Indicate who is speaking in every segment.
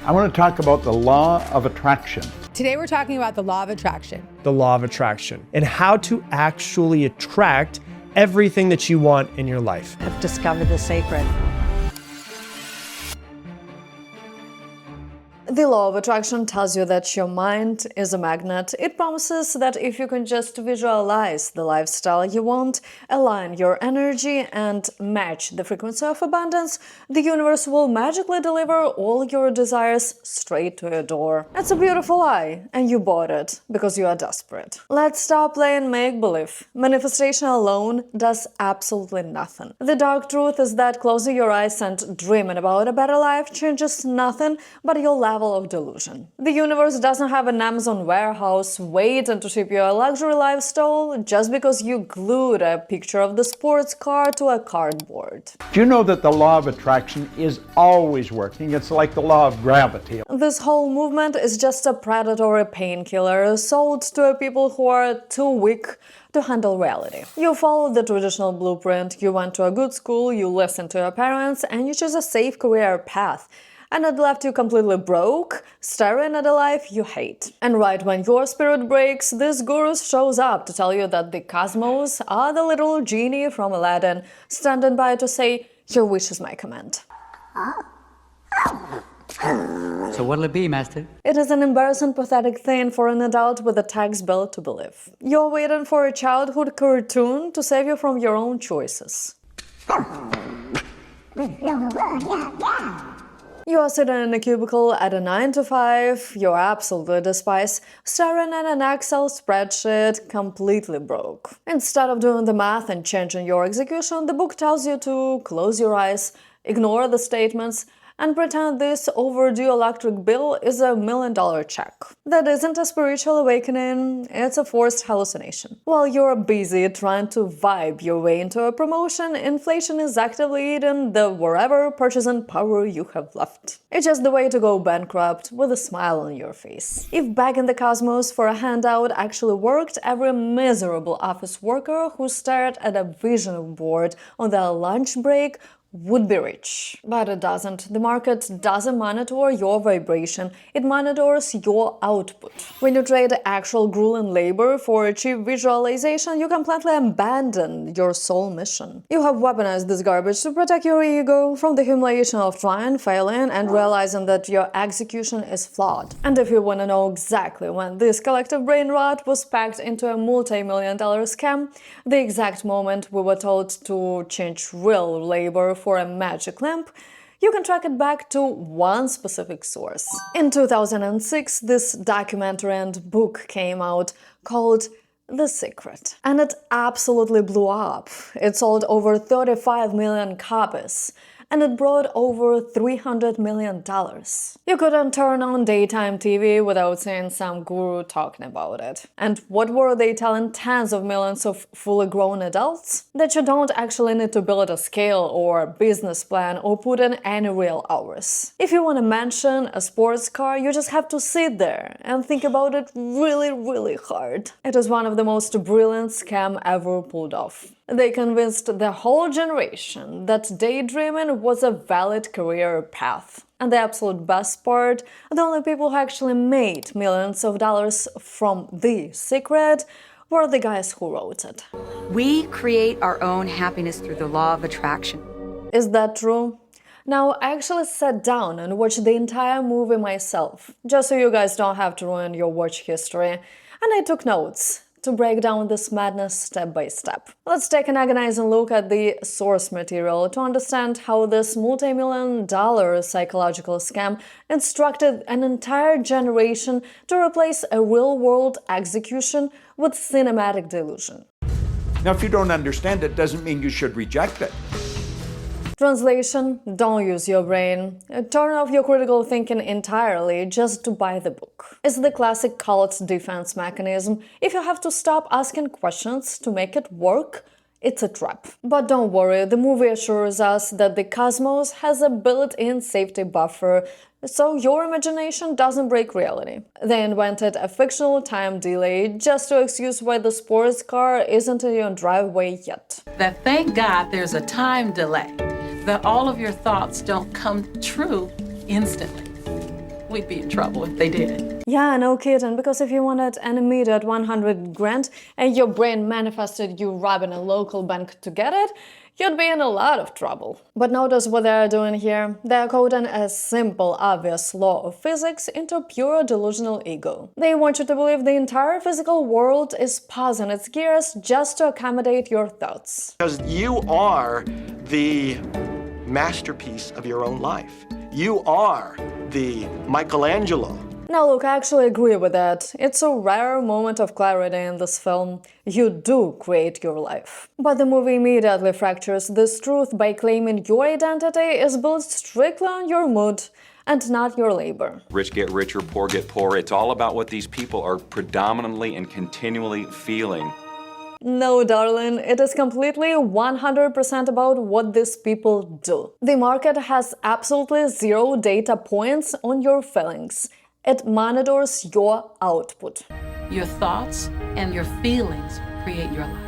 Speaker 1: I want to talk about the law of attraction.
Speaker 2: Today we're talking about the law of attraction.
Speaker 3: The law of attraction and how to actually attract everything that you want in your life.
Speaker 4: I've discovered the sacred.
Speaker 5: The law of attraction tells you that your mind is a magnet. It promises that if you can just visualize the lifestyle you want, align your energy, and match the frequency of abundance, the universe will magically deliver all your desires straight to your door. It's a beautiful lie, and you bought it because you are desperate. Let's stop playing make-believe. Manifestation alone does absolutely nothing. The dark truth is that closing your eyes and dreaming about a better life changes nothing but your level of delusion. The universe doesn't have an Amazon warehouse waiting to ship you a luxury lifestyle just because you glued a picture of the sports car to a cardboard.
Speaker 1: Do you know that the law of attraction is always working? It's like the law of gravity.
Speaker 5: This whole movement is just a predatory painkiller sold to people who are too weak to handle reality. You follow the traditional blueprint, you went to a good school, you listen to your parents, and you choose a safe career path. And it left you completely broke, staring at a life you hate. And right when your spirit breaks, this guru shows up to tell you that the cosmos are the little genie from Aladdin, standing by to say, "Your wish is my command."
Speaker 6: So what'll it be, Master?
Speaker 5: It is an embarrassing, pathetic thing for an adult with a tax bill to believe. You're waiting for a childhood cartoon to save you from your own choices. You are sitting in a cubicle at a 9 to 5, you're absolutely despised, staring at an Excel spreadsheet, completely broke. Instead of doing the math and changing your execution, the book tells you to close your eyes, ignore the statements, and pretend this overdue electric bill is $1 million check. That isn't a spiritual awakening, it's a forced hallucination. While you're busy trying to vibe your way into a promotion, inflation is actively eating the wherever purchasing power you have left. It's just the way to go bankrupt with a smile on your face. If begging the cosmos for a handout actually worked, every miserable office worker who stared at a vision board on their lunch break would be rich. But it doesn't. The market doesn't monitor your vibration, it monitors your output. When you trade actual grueling labor for cheap visualization, you completely abandon your soul mission. You have weaponized this garbage to protect your ego from the humiliation of trying, failing, and realizing that your execution is flawed. And if you want to know exactly when this collective brain rot was packed into a multi-million-dollar scam, the exact moment we were told to change real labor for a magic lamp, you can track it back to one specific source. In 2006, this documentary and book came out called The Secret. And it absolutely blew up. It sold over 35 million copies. And it brought over $300 million. You couldn't turn on daytime TV without seeing some guru talking about it. And what were they telling tens of millions of fully grown adults? That you don't actually need to build a scale or business plan or put in any real hours. If you want to mention a sports car, you just have to sit there and think about it really, really hard. It is one of the most brilliant scams ever pulled off. They convinced the whole generation that daydreaming was a valid career path. And the absolute best part, the only people who actually made millions of dollars from The Secret were the guys who wrote it.
Speaker 7: We create our own happiness through the law of attraction.
Speaker 5: Is that true? Now, I actually sat down and watched the entire movie myself, just so you guys don't have to ruin your watch history, and I took notes to break down this madness step by step. Let's take an agonizing look at the source material to understand how this multi-million-dollar psychological scam instructed an entire generation to replace a real-world execution with cinematic delusion.
Speaker 1: Now, if you don't understand it, doesn't mean you should reject it.
Speaker 5: Translation: don't use your brain. Turn off your critical thinking entirely just to buy the book. It's the classic cult defense mechanism. If you have to stop asking questions to make it work, it's a trap. But don't worry, the movie assures us that the cosmos has a built-in safety buffer, so your imagination doesn't break reality. They invented a fictional time delay just to excuse why the sports car isn't in your driveway yet.
Speaker 8: That thank God there's a time delay, that all of your thoughts don't come true instantly. we'd be in trouble if they did.
Speaker 5: Yeah, no kidding, because if you wanted an immediate 100 grand and your brain manifested you robbing a local bank to get it, you'd be in a lot of trouble. But notice what they're doing here. They're coding a simple, obvious law of physics into pure delusional ego. They want you to believe the entire physical world is pausing its gears just to accommodate your thoughts.
Speaker 4: Because you are the masterpiece of your own life. You are the Michelangelo.
Speaker 5: Now look, I actually agree with that. It's a rare moment of clarity in this film. You do create your life. But the movie immediately fractures this truth by claiming your identity is built strictly on your mood and not your labor.
Speaker 9: Rich get richer, poor get poorer. It's all about what these people are predominantly and continually feeling.
Speaker 5: No, darling, it is completely 100% about what these people do. The market has absolutely zero data points on your feelings. It monitors your output.
Speaker 8: Your thoughts and your feelings create your life.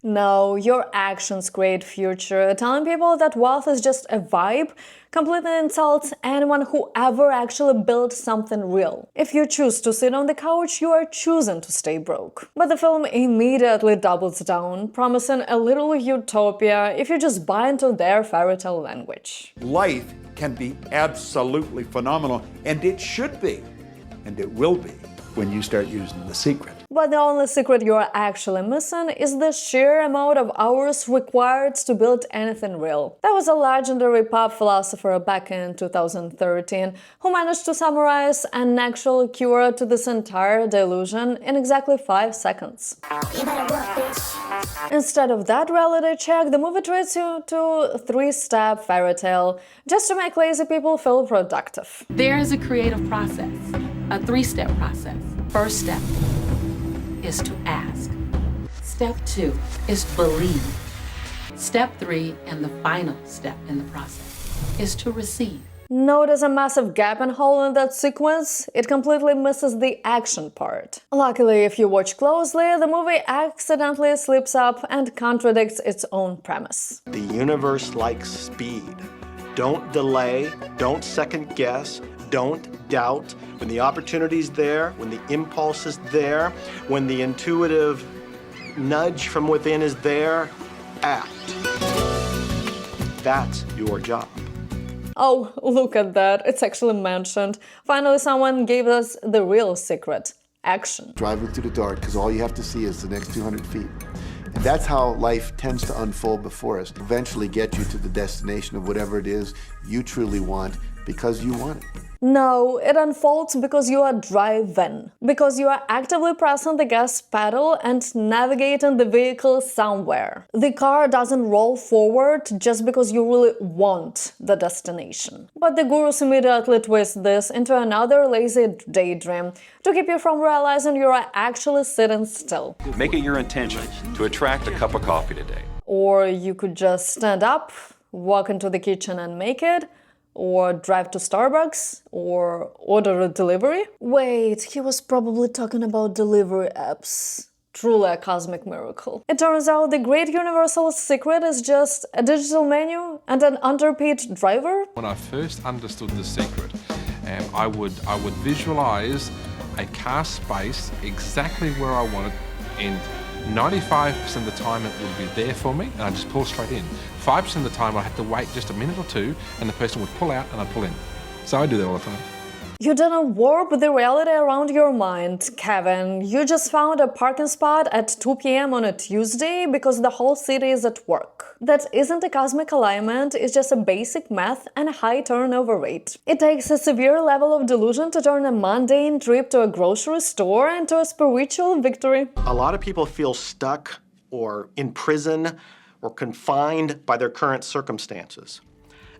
Speaker 5: No, your actions create future. Telling people that wealth is just a vibe completely insults anyone who ever actually built something real. If you choose to sit on the couch, you are choosing to stay broke. But the film immediately doubles down, promising a little utopia if you just buy into their fairy tale language.
Speaker 10: Life can be absolutely phenomenal, and it should be, and it will be, when you start using The Secret.
Speaker 5: But the only secret you're actually missing is the sheer amount of hours required to build anything real. There was a legendary pop philosopher back in 2013 who managed to summarize an actual cure to this entire delusion in exactly 5 seconds. Instead of that reality check, the movie treats you to a 3-step fairy tale just to make lazy people feel productive.
Speaker 8: There is a creative process, a 3-step process. First step is to ask. Step 2 is believe. Step 3, and the final step in the process, is to receive.
Speaker 5: Notice a massive gap and hole in that sequence? It completely misses the action part. Luckily, if you watch closely, the movie accidentally slips up and contradicts its own premise.
Speaker 4: The universe likes speed. Don't delay, don't second guess, don't doubt. When the opportunity's there, when the impulse is there, when the intuitive nudge from within is there, act. That's your job.
Speaker 5: Oh, look at that, it's actually mentioned. Finally, someone gave us the real secret. Action.
Speaker 11: Driving through the dark, because all you have to see is the next 200 feet. And that's how life tends to unfold before us. Eventually get you to the destination of whatever it is you truly want, because you want it.
Speaker 5: No, it unfolds because you are driving. Because you are actively pressing the gas pedal and navigating the vehicle somewhere. The car doesn't roll forward just because you really want the destination. But the gurus immediately twist this into another lazy daydream to keep you from realizing you are actually sitting still.
Speaker 9: Make it your intention to attract a cup of coffee today.
Speaker 5: Or you could just stand up, walk into the kitchen and make it, or drive to Starbucks, or order a delivery. Wait, he was probably talking about delivery apps. Truly a cosmic miracle. It turns out the great universal secret is just a digital menu and an underpaid driver.
Speaker 12: When I first understood The Secret, I would visualize a car space exactly where I want it, and 95% of the time it would be there for me, and I'd just pull straight in. 5% of the time I'd have to wait just a minute or two, and the person would pull out and I'd pull in. So I do that all the time.
Speaker 5: You didn't warp the reality around your mind, Kevin. You just found a parking spot at 2 p.m. on a Tuesday because the whole city is at work. That isn't a cosmic alignment, it's just a basic math and a high turnover rate. It takes a severe level of delusion to turn a mundane trip to a grocery store into a spiritual victory.
Speaker 4: A lot of people feel stuck or in prison or confined by their current circumstances.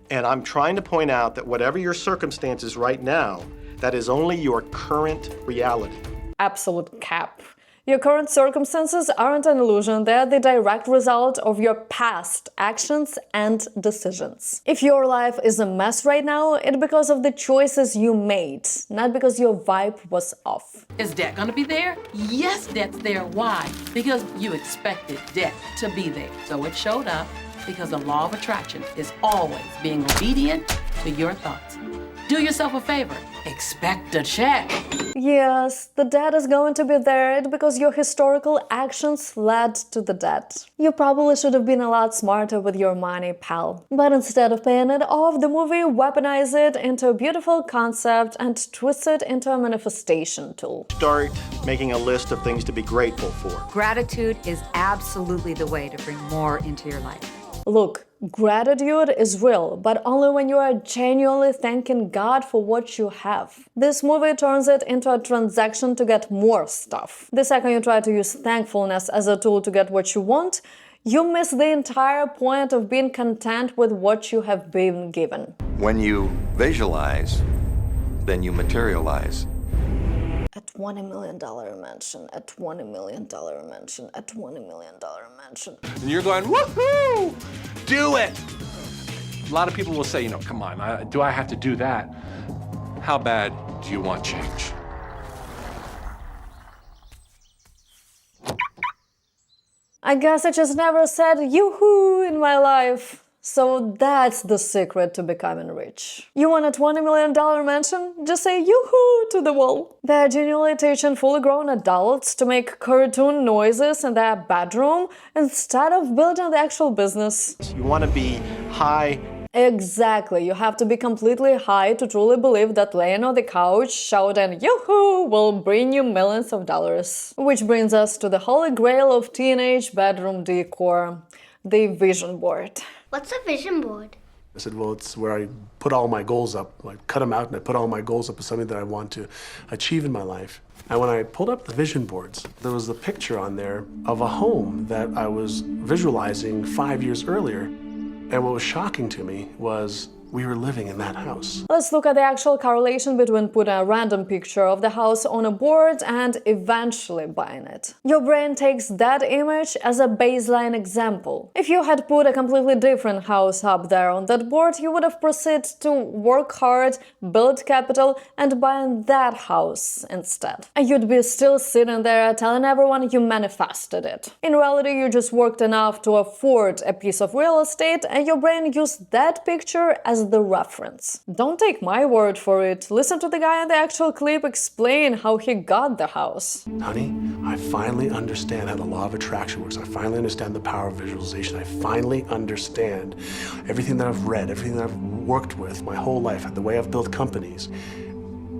Speaker 4: And I'm trying to point out that whatever your circumstances right now, that is only your current reality.
Speaker 5: Absolute cap. Your current circumstances aren't an illusion, they're the direct result of your past actions and decisions. If your life is a mess right now, it's because of the choices you made, not because your vibe was off.
Speaker 8: Is debt gonna be there? Yes, debt's there. Why? Because you expected debt to be there. So it showed up because the law of attraction is always being obedient to your thoughts. Do yourself a favor. Expect a check.
Speaker 5: Yes, the debt is going to be there because your historical actions led to the debt. You probably should have been a lot smarter with your money, pal. But instead of paying it off, the movie weaponized it into a beautiful concept and twisted it into a manifestation tool.
Speaker 4: Start making a list of things to be grateful for.
Speaker 7: Gratitude is absolutely the way to bring more into your life.
Speaker 5: Look, gratitude is real, but only when you are genuinely thanking God for what you have. This movie turns it into a transaction to get more stuff. The second you try to use thankfulness as a tool to get what you want, you miss the entire point of being content with what you have been given.
Speaker 13: When you visualize, then you materialize.
Speaker 5: A $20 million mansion, a $20 million mansion, a $20 million mansion.
Speaker 12: And you're going, woohoo! Do it! A lot of people will say, come on, do I have to do that? How bad do you want change?
Speaker 5: I guess I just never said yoo-hoo in my life. So that's the secret to becoming rich. You want a $20 million mansion? Just say yoo-hoo to the wall. They're genuinely teaching fully grown adults to make cartoon noises in their bedroom instead of building the actual business.
Speaker 4: You want to be high.
Speaker 5: Exactly, you have to be completely high to truly believe that laying on the couch shouting yoo-hoo will bring you millions of dollars. Which brings us to the holy grail of teenage bedroom decor, the vision board.
Speaker 14: What's a vision board?
Speaker 15: I said, well, it's where I put all my goals up. I cut them out and I put all my goals up as something that I want to achieve in my life. And when I pulled up the vision boards, there was a picture on there of a home that I was visualizing 5 years earlier. And what was shocking to me was we were living in that house.
Speaker 5: Let's look at the actual correlation between putting a random picture of the house on a board and eventually buying it. Your brain takes that image as a baseline example. If you had put a completely different house up there on that board, you would have proceeded to work hard, build capital, and buy that house instead. And you'd be still sitting there telling everyone you manifested it. In reality, you just worked enough to afford a piece of real estate, and your brain used that picture as the reference. Don't take my word for it. Listen to the guy in the actual clip explain how he got the house.
Speaker 15: Honey, I finally understand how the law of attraction works. I finally understand the power of visualization. I finally understand everything that I've read, everything that I've worked with my whole life, the way I've built companies.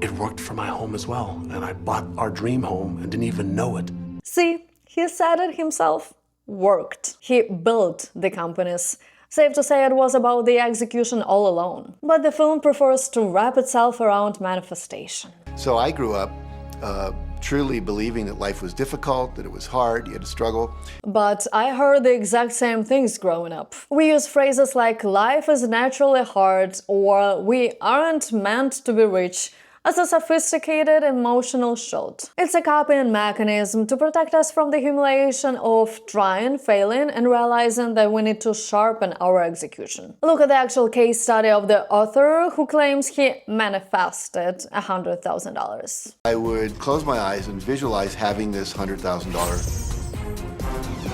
Speaker 15: It worked for my home as well. And I bought our dream home and didn't even know it.
Speaker 5: See, he said it himself. Worked. He built the companies. Safe to say it was about the execution all alone. But the film prefers to wrap itself around manifestation.
Speaker 11: So I grew up truly believing that life was difficult, that it was hard, you had to struggle.
Speaker 5: But I heard the exact same things growing up. We use phrases like life is naturally hard or we aren't meant to be rich as a sophisticated emotional shield. It's a coping mechanism to protect us from the humiliation of trying, failing, and realizing that we need to sharpen our execution. Look at the actual case study of the author who claims he manifested $100,000.
Speaker 11: I would close my eyes and visualize having this $100,000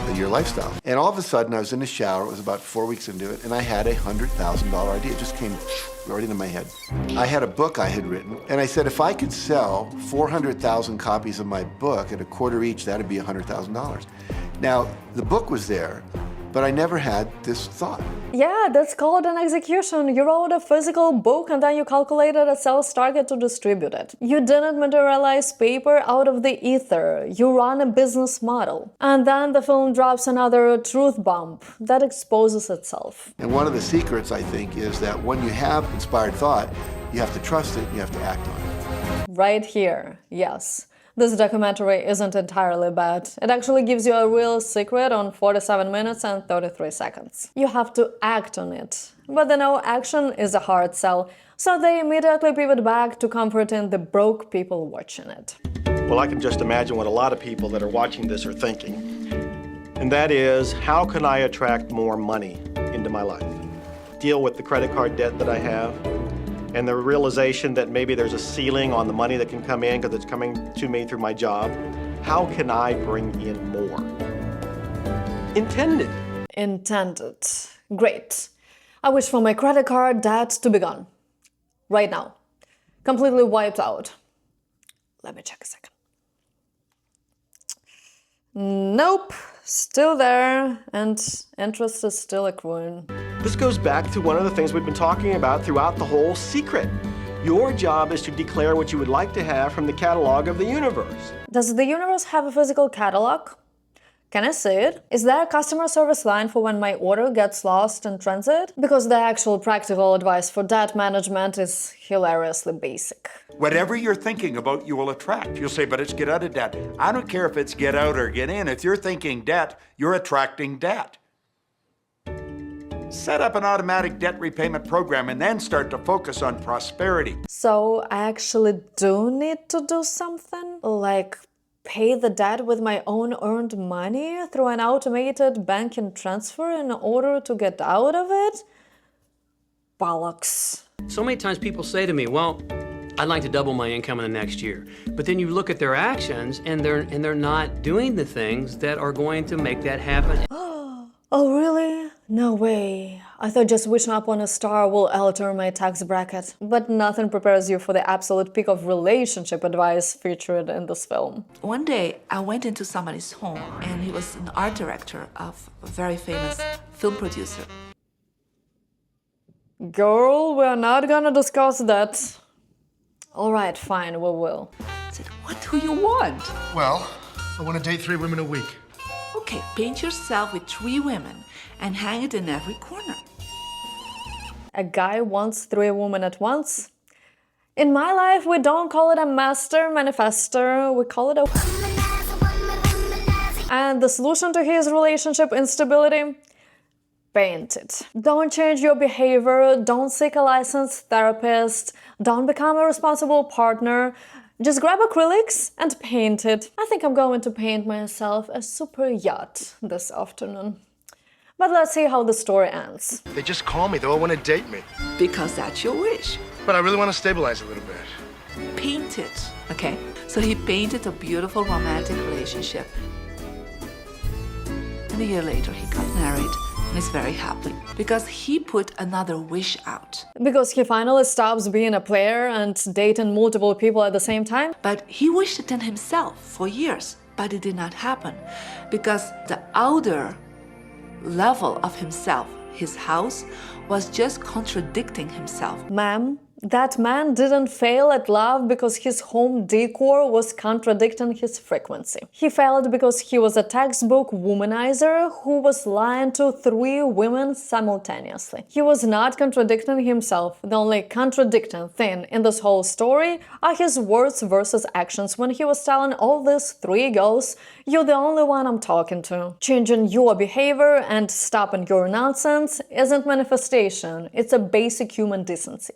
Speaker 11: a year lifestyle. And all of a sudden I was in the shower, it was about 4 weeks into it, and I had a $100,000 idea. It just came right into my head. I had a book I had written, and I said if I could sell 400,000 copies of my book at a quarter each, that'd be $100,000. Now, the book was there, but I never had this thought.
Speaker 5: Yeah, that's called an execution. You wrote a physical book and then you calculated a sales target to distribute it. You didn't materialize paper out of the ether. You run a business model. And then the film drops another truth bomb that exposes itself.
Speaker 11: And one of the secrets, I think, is that when you have inspired thought, you have to trust it and you have to act on it.
Speaker 5: Right here, yes. This documentary isn't entirely bad. It actually gives you a real secret on 47 minutes and 33 seconds. You have to act on it. But the no action is a hard sell, so they immediately pivot back to comforting the broke people watching it.
Speaker 4: Well, I can just imagine what a lot of people that are watching this are thinking. And that is, how can I attract more money into my life? Deal with the credit card debt that I have, and the realization that maybe there's a ceiling on the money that can come in because it's coming to me through my job. How can I bring in more? Intended.
Speaker 5: Intended. Great. I wish for my credit card debt to be gone. Right now. completely wiped out. Let me check a second. Nope, still there, and interest is still accruing.
Speaker 4: This goes back to one of the things we've been talking about throughout the whole secret. Your job is to declare what you would like to have from the catalog of the universe.
Speaker 5: Does the universe have a physical catalog? Can I see it? Is there a customer service line for when my order gets lost in transit? Because the actual practical advice for debt management is hilariously basic.
Speaker 10: Whatever you're thinking about, you will attract. You'll say, but it's get out of debt. I don't care if it's get out or get in. If you're thinking debt, you're attracting debt. Set up an automatic debt repayment program and then start to focus on prosperity.
Speaker 5: So I actually do need to do something? Like pay the debt with my own earned money through an automated banking transfer in order to get out of it? Bollocks.
Speaker 6: So many times people say to me, well, I'd like to double my income in the next year. But then you look at their actions and they're not doing the things that are going to make that happen.
Speaker 5: Oh, really? No way. I thought just wishing up on a star will alter my tax bracket. But nothing prepares you for the absolute peak of relationship advice featured in this film.
Speaker 14: One day, I went into somebody's home, and he was an art director of a very famous film producer.
Speaker 5: Girl, we're not gonna discuss that. All right, fine, we will.
Speaker 14: I said, what do you want?
Speaker 16: Well, I want to date 3 women a week.
Speaker 14: Okay, paint yourself with 3 women and hang it in every corner.
Speaker 5: A guy wants 3 women at once? In my life, we don't call it a master manifestor, we call it a... And the solution to his relationship instability? Paint it. Don't change your behavior, don't seek a licensed therapist, don't become a responsible partner. Just grab acrylics and paint it. I think I'm going to paint myself a super yacht this afternoon. But let's see how the story ends.
Speaker 16: They just call me, they all want to date me.
Speaker 14: Because that's your wish.
Speaker 16: But I really want to stabilize a little bit.
Speaker 14: Paint it, okay? So he painted a beautiful romantic relationship. And a year later, he got married and is very happy because he put another wish out.
Speaker 5: Because he finally stops being a player and dating multiple people at the same time?
Speaker 14: But he wished it in himself for years, but it did not happen because the outer level of himself, his house, was just contradicting himself.
Speaker 5: Ma'am, that man didn't fail at love because his home decor was contradicting his frequency. He failed because he was a textbook womanizer who was lying to 3 women simultaneously. He was not contradicting himself. The only contradicting thing in this whole story are his words versus actions when he was telling all these 3 girls, "You're the only one I'm talking to." Changing your behavior and stopping your nonsense isn't manifestation, it's a basic human decency.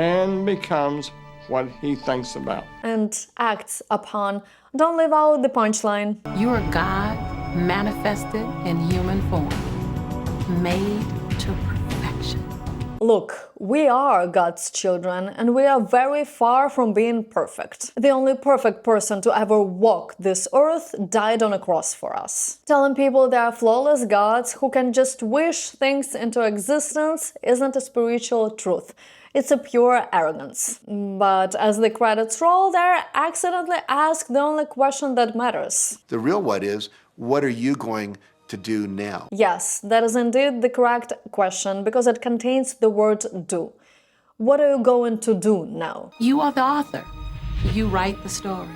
Speaker 17: Man becomes what he thinks about.
Speaker 5: And acts upon. Don't leave out the punchline.
Speaker 8: You are God manifested in human form, made to perfection.
Speaker 5: Look, we are God's children, and we are very far from being perfect. The only perfect person to ever walk this earth died on a cross for us. Telling people they are flawless gods who can just wish things into existence isn't a spiritual truth. It's a pure arrogance. But as the credits roll, they're accidentally asked the only question that matters.
Speaker 11: The real what is, what are you going to do now?
Speaker 5: Yes, that is indeed the correct question because it contains the word do. What are you going to do now?
Speaker 8: You are the author. You write the story.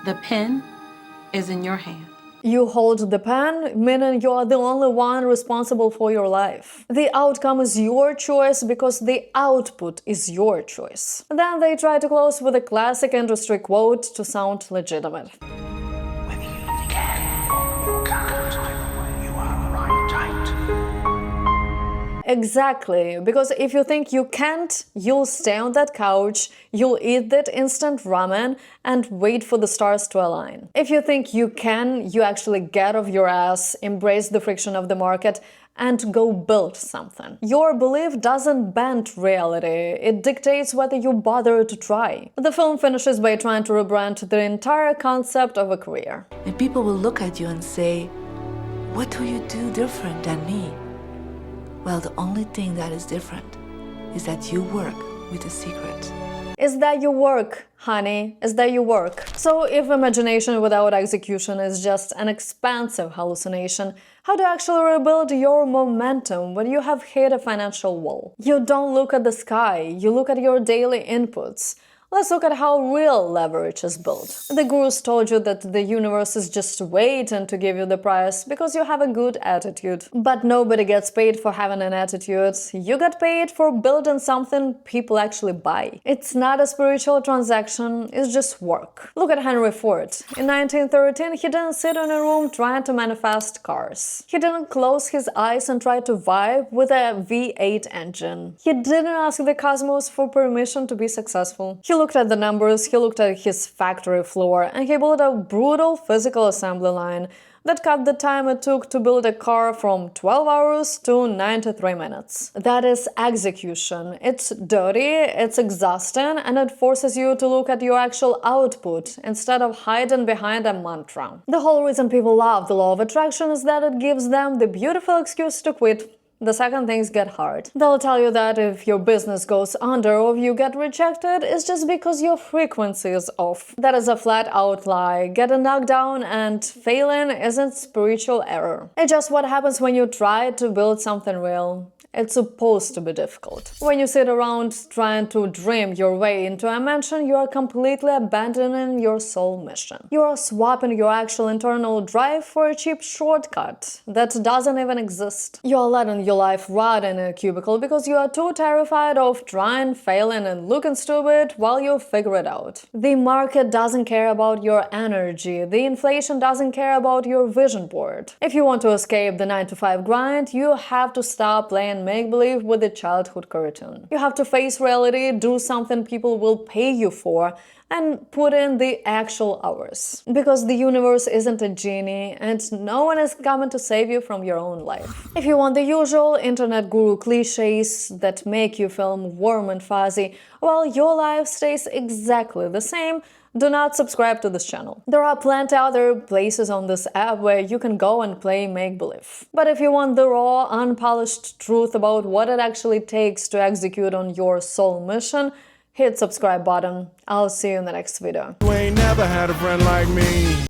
Speaker 8: The pen is in your hand.
Speaker 5: You hold the pen, meaning you are the only one responsible for your life. The outcome is your choice because the output is your choice. Then they try to close with a classic industry quote to sound legitimate. Exactly, because if you think you can't, you'll stay on that couch, you'll eat that instant ramen and wait for the stars to align. If you think you can, you actually get off your ass, embrace the friction of the market, and go build something. Your belief doesn't bend reality, it dictates whether you bother to try. The film finishes by trying to rebrand the entire concept of a career.
Speaker 14: And people will look at you and say, "What do you do different than me?" Well, the only thing that is different is that you work with a secret.
Speaker 5: Is that your work, honey? Is that your work? So if imagination without execution is just an expensive hallucination, how to actually rebuild your momentum when you have hit a financial wall? You don't look at the sky, you look at your daily inputs. Let's look at how real leverage is built. The gurus told you that the universe is just waiting to give you the prize because you have a good attitude. But nobody gets paid for having an attitude. You get paid for building something people actually buy. It's not a spiritual transaction, it's just work. Look at Henry Ford. In 1913, he didn't sit in a room trying to manifest cars. He didn't close his eyes and try to vibe with a V8 engine. He didn't ask the cosmos for permission to be successful. He looked at the numbers, he looked at his factory floor, and he built a brutal physical assembly line that cut the time it took to build a car from 12 hours to 93 minutes. That is execution. It's dirty, it's exhausting, and it forces you to look at your actual output instead of hiding behind a mantra. The whole reason people love the law of attraction is that it gives them the beautiful excuse to quit the second things get hard. They'll tell you that if your business goes under or if you get rejected, it's just because your frequency is off. That is a flat-out lie. Getting knocked down and failing isn't spiritual error. It's just what happens when you try to build something real. It's supposed to be difficult. When you sit around trying to dream your way into a mansion, you are completely abandoning your soul mission. You are swapping your actual internal drive for a cheap shortcut that doesn't even exist. You are letting your life rot in a cubicle because you are too terrified of trying, failing, and looking stupid while you figure it out. The market doesn't care about your energy. The inflation doesn't care about your vision board. If you want to escape the 9-to-5 grind, you have to stop playing make-believe with a childhood cartoon. You have to face reality, do something people will pay you for, and put in the actual hours. Because the universe isn't a genie, and no one is coming to save you from your own life. If you want the usual internet guru cliches that make you feel warm and fuzzy, while your life stays exactly the same, do not subscribe to this channel. There are plenty other places on this app where you can go and play make-believe. But if you want the raw, unpolished truth about what it actually takes to execute on your soul mission, hit subscribe button. I'll see you in the next video.
Speaker 17: You ain't never had a friend like me.